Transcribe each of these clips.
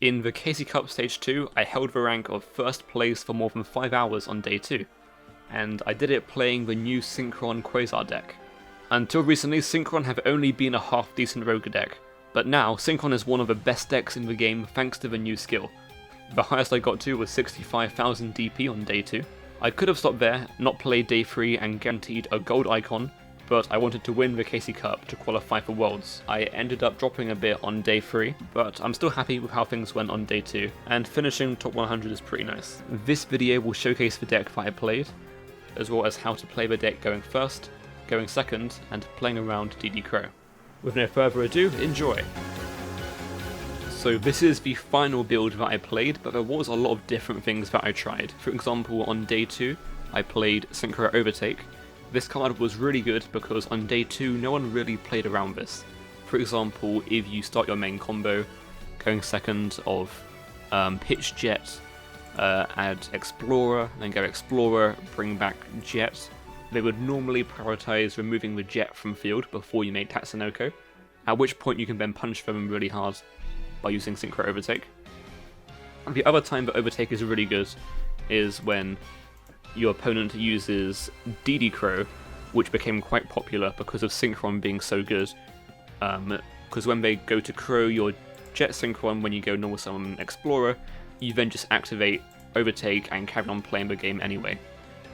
In the Casey Cup Stage 2, I held the rank of first place for more than 5 hours on day 2, and I did it playing the new Synchron Quasar deck. Until recently, Synchron have only been a half decent rogue deck, but now Synchron is one of the best decks in the game thanks to the new skill. The highest I got to was 65,000 DP on day 2. I could have stopped there, not played day 3 and guaranteed a gold icon, but I wanted to win the Casey Cup to qualify for Worlds. I ended up dropping a bit on day 3, but I'm still happy with how things went on day 2, and finishing top 100 is pretty nice. This video will showcase the deck that I played, as well as how to play the deck going first, going second, and playing around DD Crow. With no further ado, enjoy! So this is the final build that I played, but there was a lot of different things that I tried. For example, on day 2, I played Synchro Overtake. This card was really good because on day 2 no one really played around this. For example, if you start your main combo, going second of pitch Jet, add Explorer, then go Explorer, bring back Jet, they would normally prioritize removing the Jet from field before you made Tatsunoko, at which point you can then punch them really hard by using Synchro Overtake. The other time that Overtake is really good is when your opponent uses DD Crow, which became quite popular because of Synchron being so good. Because when they go to Crow your Jet Synchron, when you go normal summon Explorer, you then just activate Overtake and carry on playing the game anyway.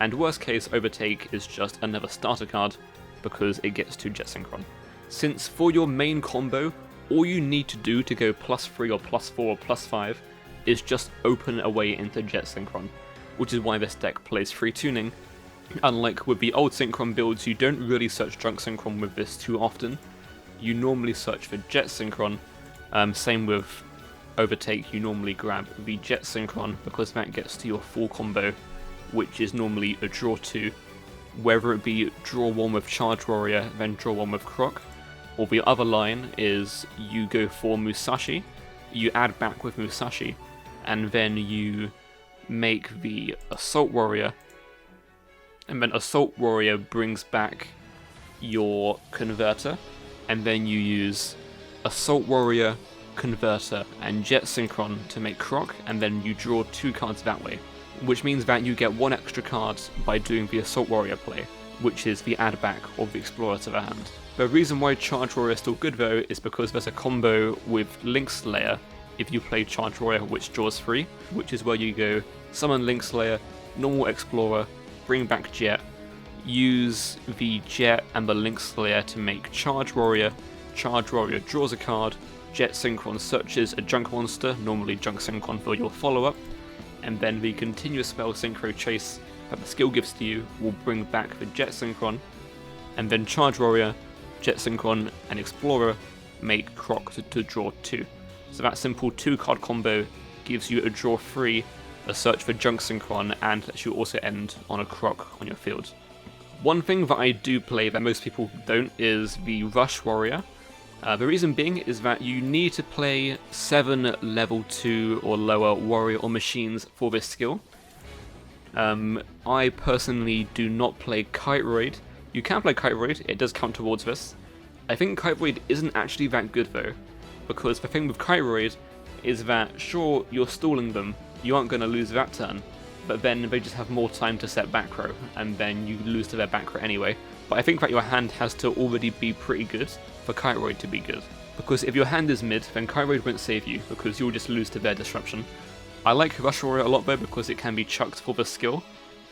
And worst case, Overtake is just another starter card because it gets to Jet Synchron. Since for your main combo, all you need to do to go +3 or +4 or +5 is just open a way into Jet Synchron, which is why this deck plays free tuning. Unlike with the old Synchron builds, you don't really search Drunk Synchron with this too often. You normally search for Jet Synchron. Same with Overtake, you normally grab the Jet Synchron because that gets to your full combo, which is normally a draw 2. Whether it be draw 1 with Charge Warrior, then draw 1 with Croc, or the other line is you go for Musashi, you add back with Musashi, and then you make the Assault Warrior, and then Assault Warrior brings back your Converter, and then you use Assault Warrior, Converter, and Jet Synchron to make Croc, and then you draw 2 cards that way, which means that you get 1 extra card by doing the Assault Warrior play, which is the add back of the Explorer to the hand. The reason why Charge Warrior is still good though is because there's a combo with Link Slayer if you play Charge Warrior, which draws 3, which is where you go summon Link Slayer, normal Explorer, bring back Jet, use the Jet and the Link Slayer to make Charge Warrior draws a card, Jet Synchron searches a junk monster, normally Junk Synchron for your follow-up, and then the continuous spell Synchro Chase that the skill gives to you will bring back the Jet Synchron, and then Charge Warrior, Jet Synchron, and Explorer make Croc to draw 2. So that simple 2-card combo gives you a draw 3, a search for Junk Synchron, and lets you also end on a Croc on your field. One thing that I do play that most people don't is the Rush Warrior. The reason being is that you need to play 7 level 2 or lower warrior or machines for this skill. I personally do not play Kite Raid. You can play Kite Raid, it does count towards this. I think Kite Raid isn't actually that good though, because the thing with Kite Raid is that sure, you're stalling them, you aren't going to lose that turn, but then they just have more time to set Backrow, and then you lose to their Backrow anyway. But I think that your hand has to already be pretty good for Kite Raid to be good, because if your hand is mid, then Kite Raid won't save you, because you'll just lose to their Disruption. I like Rush Warrior a lot though, because it can be chucked for the skill,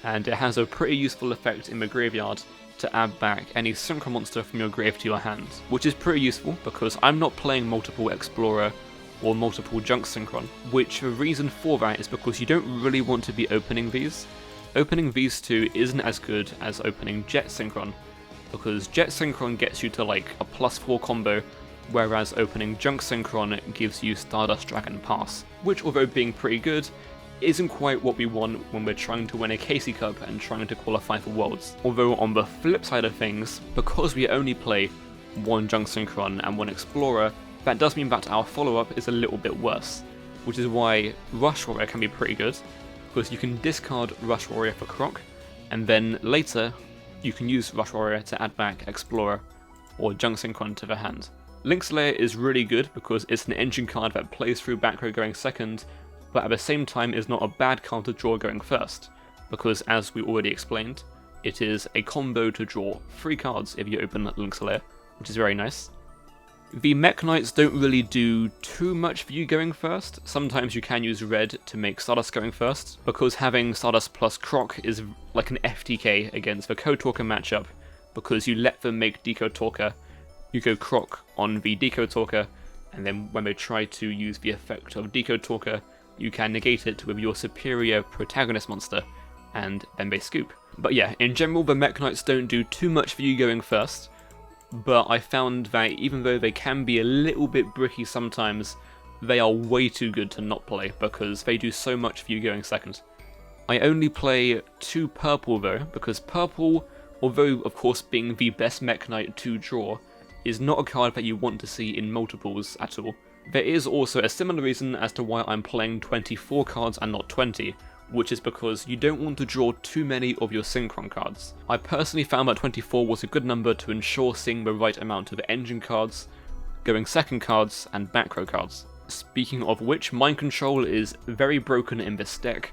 and it has a pretty useful effect in the graveyard to add back any Synchro monster from your grave to your hand, which is pretty useful because I'm not playing multiple Explorer or multiple Junk Synchron, which the reason for that is because you don't really want to be opening these. Opening these 2 isn't as good as opening Jet Synchron, because Jet Synchron gets you to like a +4 combo, whereas opening Junk Synchron gives you Stardust Dragon Pass, which although being pretty good, isn't quite what we want when we're trying to win a Casey Cup and trying to qualify for Worlds. Although on the flip side of things, because we only play 1 Junk Synchron and 1 Explorer, that does mean that our follow-up is a little bit worse, which is why Rush Warrior can be pretty good, because you can discard Rush Warrior for Croc, and then later you can use Rush Warrior to add back Explorer or Junk Synchron to the hand. Link Slayer is really good because it's an engine card that plays through Backrow going second, but at the same time is not a bad card to draw going first, because as we already explained, it is a combo to draw 3 cards if you open Link Slayer, which is very nice. The Mekk Knights don't really do too much for you going first. Sometimes you can use red to make Stardust going first, because having Stardust plus Croc is like an FTK against the Code Talker matchup, because you let them make Decode Talker, you go Croc on the Decode Talker, and then when they try to use the effect of Decode Talker, you can negate it with your superior protagonist monster, and then they scoop. But yeah, in general the Mekk Knights don't do too much for you going first, but I found that even though they can be a little bit bricky sometimes, they are way too good to not play, because they do so much for you going second. I only play 2 purple though, because purple, although of course being the best Mekk Knight to draw, is not a card that you want to see in multiples at all. There is also a similar reason as to why I'm playing 24 cards and not 20, which is because you don't want to draw too many of your Synchron cards. I personally found that 24 was a good number to ensure seeing the right amount of engine cards, going second cards, and Backrow cards. Speaking of which, Mind Control is very broken in this deck,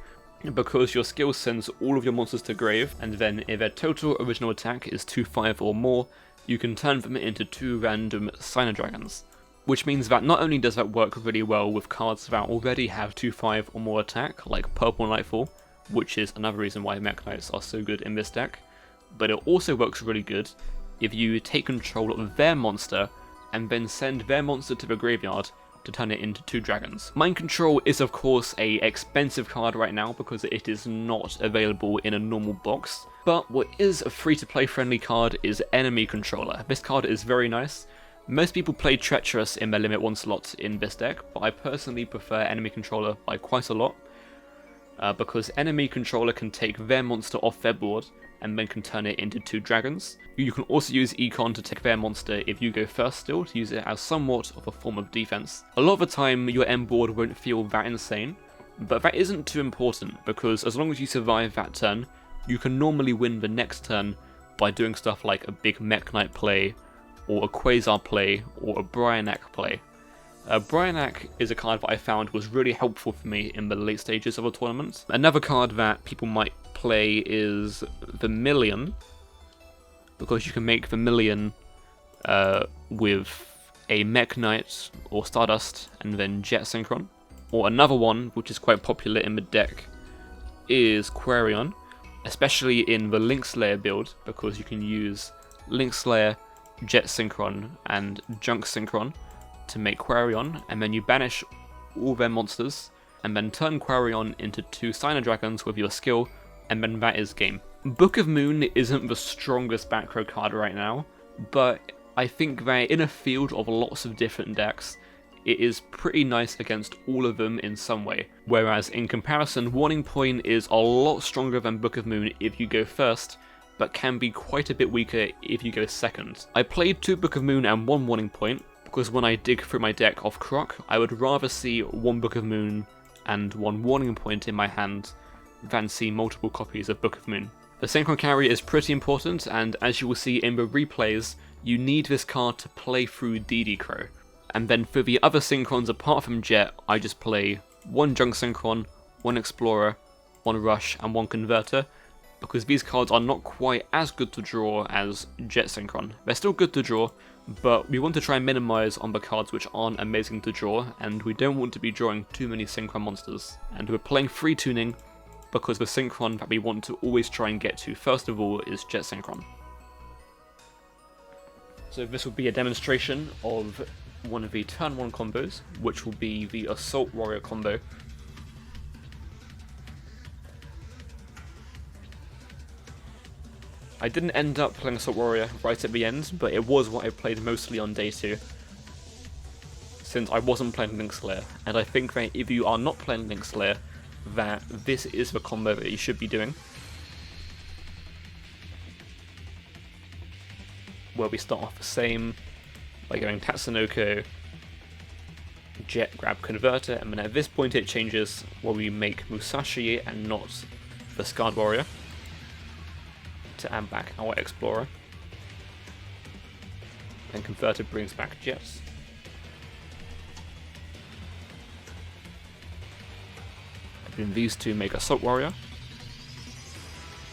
because your skill sends all of your monsters to grave, and then if their total original attack is 2/5 or more, you can turn them into 2 random Signer Dragons. Which means that not only does that work really well with cards that already have 2/5 or more attack, like Purple Nightfall, which is another reason why Mekk Knights are so good in this deck, but it also works really good if you take control of their monster and then send their monster to the graveyard to turn it into 2 dragons. Mind Control is of course a expensive card right now because it is not available in a normal box, but what is a free-to-play friendly card is Enemy Controller. This card is very nice. Most people play Treacherous in their Limit 1 slot in this deck, but I personally prefer Enemy Controller by quite a lot, because Enemy Controller can take their monster off their board and then can turn it into 2 dragons. You can also use Econ to take their monster if you go first still, to use it as somewhat of a form of defense. A lot of the time your end board won't feel that insane, but that isn't too important, because as long as you survive that turn, you can normally win the next turn by doing stuff like a big Mekk Knight play, or a Quasar play, or a Bryanak play. Bryanak is a card that I found was really helpful for me in the late stages of a tournament. Another card that people might play is Vermilion, because you can make Vermilion with a Mekk Knight or Stardust and then Jet Synchron. Or another one, which is quite popular in the deck, is Quarion, especially in the Link Slayer build, because you can use Link Slayer, Jet Synchron, and Junk Synchron to make Quarion, and then you banish all their monsters, and then turn Quarion into 2 Signer Dragons with your skill, and then that is game. Book of Moon isn't the strongest Backrow card right now, but I think that in a field of lots of different decks, it is pretty nice against all of them in some way, whereas in comparison, Warning Point is a lot stronger than Book of Moon if you go first, but can be quite a bit weaker if you go second. I played 2 Book of Moon and 1 Warning Point, because when I dig through my deck off Croc, I would rather see 1 Book of Moon and 1 Warning Point in my hand than see multiple copies of Book of Moon. The Synchron carry is pretty important, and as you will see in the replays, you need this card to play through DD Crow. And then for the other Synchrons apart from Jet, I just play 1 Junk Synchron, 1 Explorer, 1 Rush, and 1 Converter, because these cards are not quite as good to draw as Jet Synchron. They're still good to draw, but we want to try and minimize on the cards which aren't amazing to draw, and we don't want to be drawing too many Synchron monsters. And we're playing free tuning, because the Synchron that we want to always try and get to first of all is Jet Synchron. So this will be a demonstration of one of the turn 1 combos, which will be the Assault Warrior combo. I didn't end up playing Assault Warrior right at the end, but it was what I played mostly on day 2, since I wasn't playing Link Slayer, and I think that if you are not playing Link Slayer, that this is the combo that you should be doing. Where we start off the same, by going Tatsunoko, Jet, grab Converter, and then at this point it changes where we make Musashi and not the Scarred Warrior, to add back our Explorer. and Converter brings back Jets. And these two make Assault Warrior.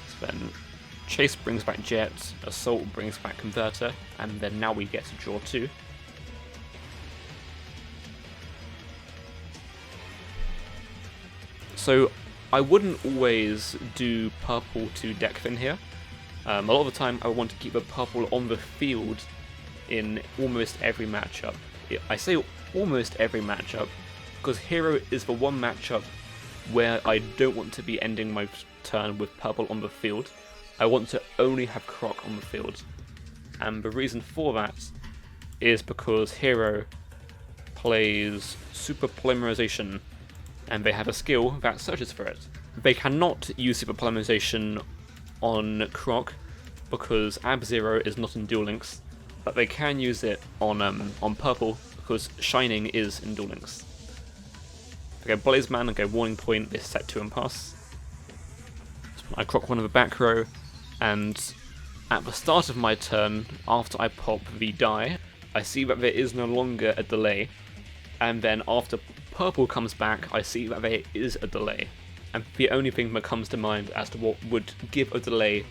So then Chase brings back Jet, Assault brings back Converter, and then now we get to draw 2. So I wouldn't always do purple to deck fin here. A lot of the time I want to keep the purple on the field in almost every matchup. I say almost every matchup because Hero is the one matchup where I don't want to be ending my turn with purple on the field. I want to only have Croc on the field. And the reason for that is because Hero plays Super Polymerization and they have a skill that searches for it. They cannot use Super Polymerization on Croc because Ab-Zero is not in Duel Links, but they can use it on purple because Shining is in Duel Links. They go Blaze Man and go Warning Point, they set 2 and pass. I Croc one of the back row, and at the start of my turn, after I pop the die, I see that there is no longer a delay, and then after purple comes back, I see that there is a delay. And the only thing that comes to mind as to what would give a delay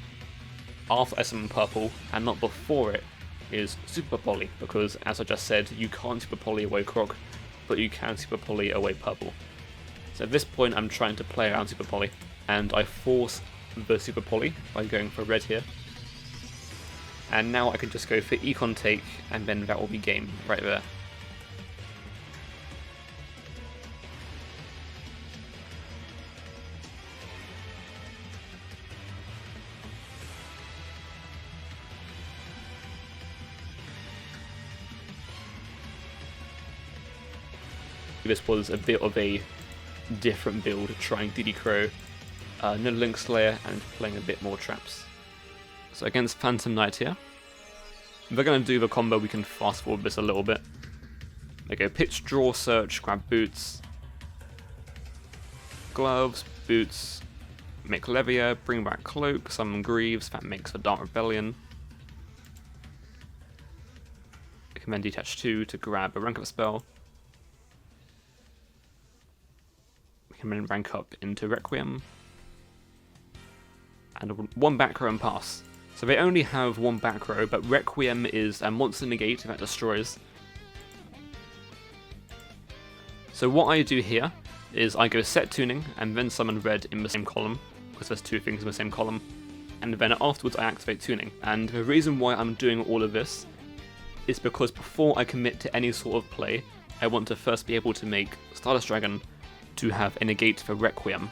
after I summon purple and not before it is Super Poly, because as I just said, you can't Super Poly away Croc, but you can Super Poly away purple. So at this point I'm trying to play around Super Poly, and I force the Super Poly by going for red here. And now I can just go for Econ Take, and then that will be game right there. This was a bit of a different build, trying DD Crow, no Link Slayer, and playing a bit more traps. So against Phantom Knight here, if they're going to do the combo, we can fast forward this a little bit. They go pitch, draw, search, grab boots, gloves, boots, make Levier, bring back Cloak, summon Greaves, that makes a Dark Rebellion. We can then detach 2 to grab a rank up spell. We can then rank up into Requiem. And 1 back row and pass. So they only have 1 back row, but Requiem is a monster negate that destroys. So what I do here is I go set tuning and then summon red in the same column, because there's 2 things in the same column, and then afterwards I activate tuning. And the reason why I'm doing all of this is because before I commit to any sort of play, I want to first be able to make Stardust Dragon to have a negate for Requiem.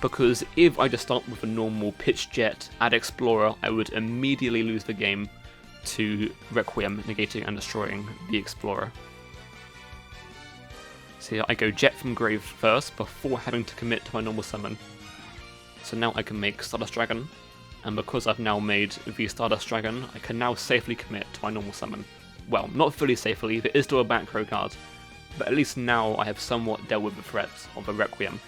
Because if I just start with a normal pitch jet, add Explorer, I would immediately lose the game to Requiem negating and destroying the Explorer. So here I go jet from grave first before having to commit to my normal summon. So now I can make Stardust Dragon, and because I've now made the Stardust Dragon, I can now safely commit to my normal summon. Well, not fully safely, there is still a back row card, but at least now I have somewhat dealt with the threat of a Requiem.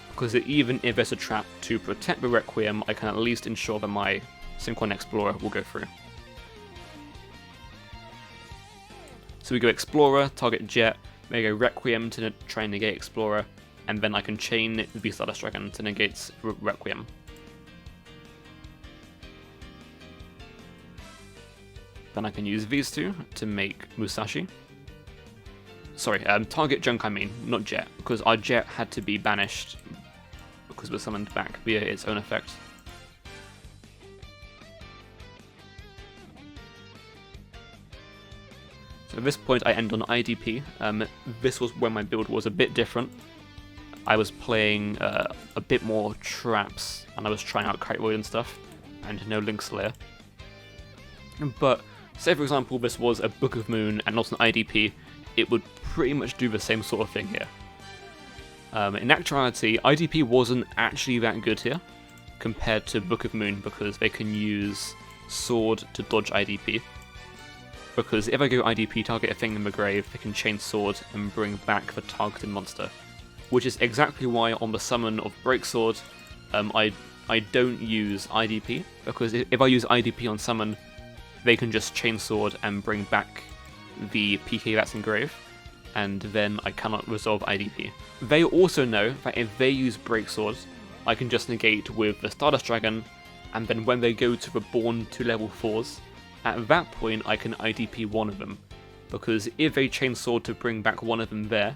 Because even if there's a trap to protect the Requiem, I can at least ensure that my Synchron Explorer will go through. So we go Explorer, target Jet, we go Requiem to try and negate Explorer, and then I can chain the Stardust Dragon to negate Requiem. Then I can use these 2 to make Musashi. Sorry, target Junk I mean, not Jet, because our Jet had to be banished because we're summoned back via its own effect. So at this point I end on IDP. This was when my build was a bit different. I was playing a bit more traps, and I was trying out Kite Void and stuff, and no Link Slayer. But say for example this was a Book of Moon and not an IDP, it would pretty much do the same sort of thing here. In actuality, IDP wasn't actually that good here compared to Book of Moon because they can use Sword to dodge IDP. Because if I go IDP, target a thing in the grave, they can chain Sword and bring back the targeted monster. Which is exactly why on the summon of Breaksword, I I don't use IDP, because if I use IDP on summon, they can just chainsword and bring back the PK that's engraved, and then I cannot resolve IDP. They also know that if they use breaksword, I can just negate with the Stardust Dragon, and then when they go to reborn to level 4s, at that point I can IDP one of them, because if they chainsword to bring back one of them there,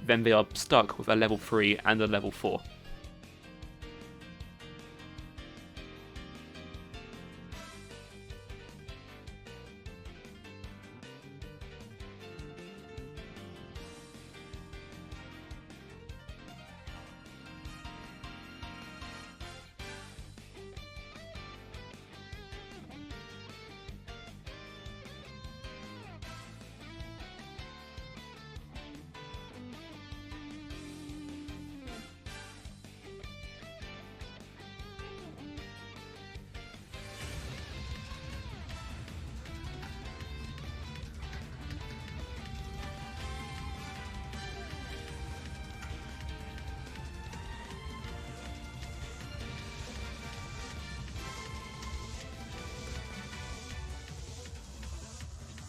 then they are stuck with a level 3 and a level 4.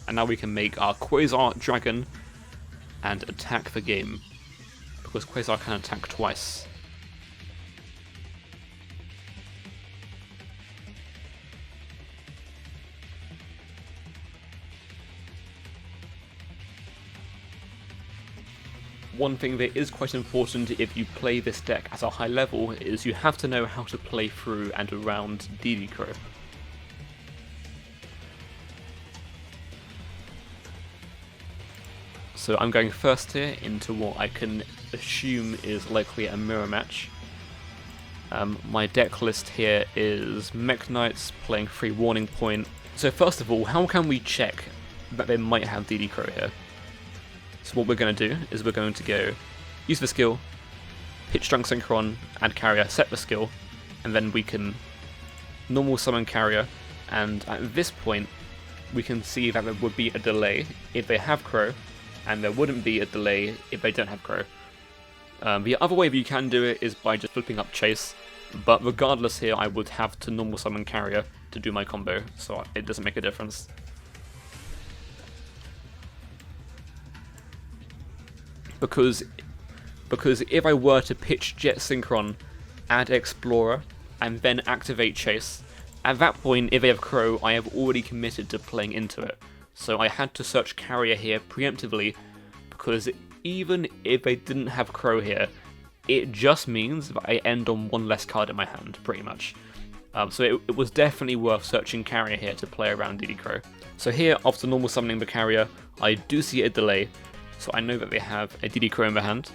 And now we can make our Quasar Dragon and attack the game, because Quasar can attack twice. One thing that is quite important if you play this deck at a high level is you have to know how to play through and around Backrow. So I'm going first here into what I can assume is likely a mirror match. My deck list here is Mekk Knights playing 3 Warning Point. So first of all, how can we check that they might have Backrow here? So what we're going to do is we're going to go use the skill, pitch Drunk Synchron, add carrier, set the skill, and then we can normal summon carrier, and at this point we can see that there would be a delay if they have Crow, and there wouldn't be a delay if they don't have Crow. The other way that you can do it is by just flipping up Chase, but regardless here I would have to normal summon carrier to do my combo, so it doesn't make a difference. Because if I were to pitch Jet Synchron, add Explorer, and then activate Chase, at that point if they have Crow I have already committed to playing into it. So I had to search carrier here preemptively, because even if they didn't have Crow here, it just means that I end on one less card in my hand, pretty much. So it was definitely worth searching carrier here to play around Backrow. So here, after normal summoning the carrier, I do see a delay, so I know that they have a Backrow in their hand.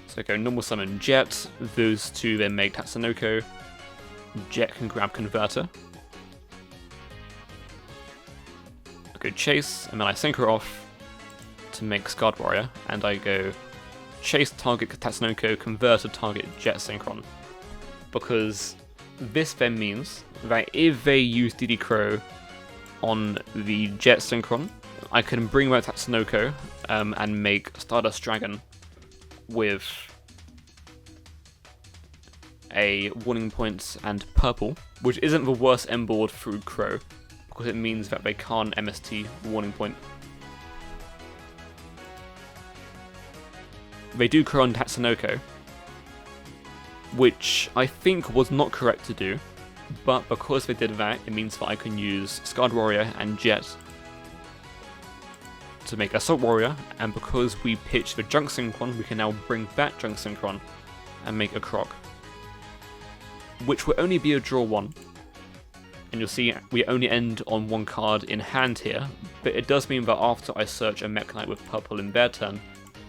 So I go normal summon Jet, those two then make Tatsunoko, Jet can grab Converter. I go Chase, and then I synchro off to make Scarred Warrior, and I go Chase target Tatsunoko, Converter target Jet Synchron. Because this then means that if they use Backrow on the Jet Synchron, I can bring back Tatsunoko and make Stardust Dragon with a Warning Point and purple, which isn't the worst end board through Crow, because it means that they can't MST Warning Point. They do Crow on Tatsunoko, which I think was not correct to do, but because they did that, it means that I can use Scarred Warrior and Jet to make Assault Warrior, and because we pitch the Drunk Synchron, we can now bring back Drunk Synchron and make a Croc, which will only be a draw 1. And you'll see we only end on 1 card in hand here, but it does mean that after I search a Mekk Knight with purple in their turn,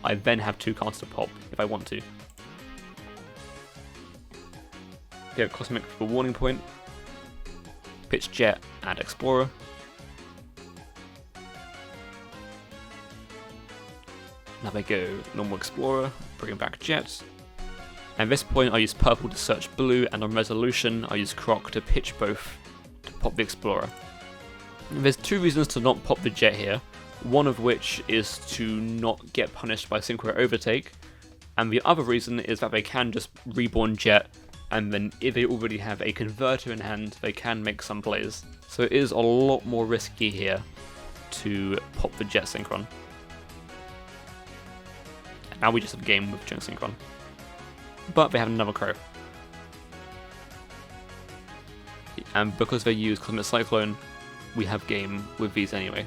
I then have 2 cards to pop if I want to. Here, Cosmic for Warning Point, pitch Jet, add Explorer. Now they go normal Explorer, bring back Jet. At this point I use purple to search blue, and on resolution I use Croc to pitch both to pop the Explorer. There's 2 reasons to not pop the Jet here, one of which is to not get punished by Synchro Overtake, And the other reason is that they can just reborn Jet, and then if they already have a converter in hand, they can make some plays. So it is a lot more risky here to pop the Jet Synchron. And now we just have a game with Junk Synchron. But they have another Crow. And because they use Cosmic Cyclone, we have game with these anyway.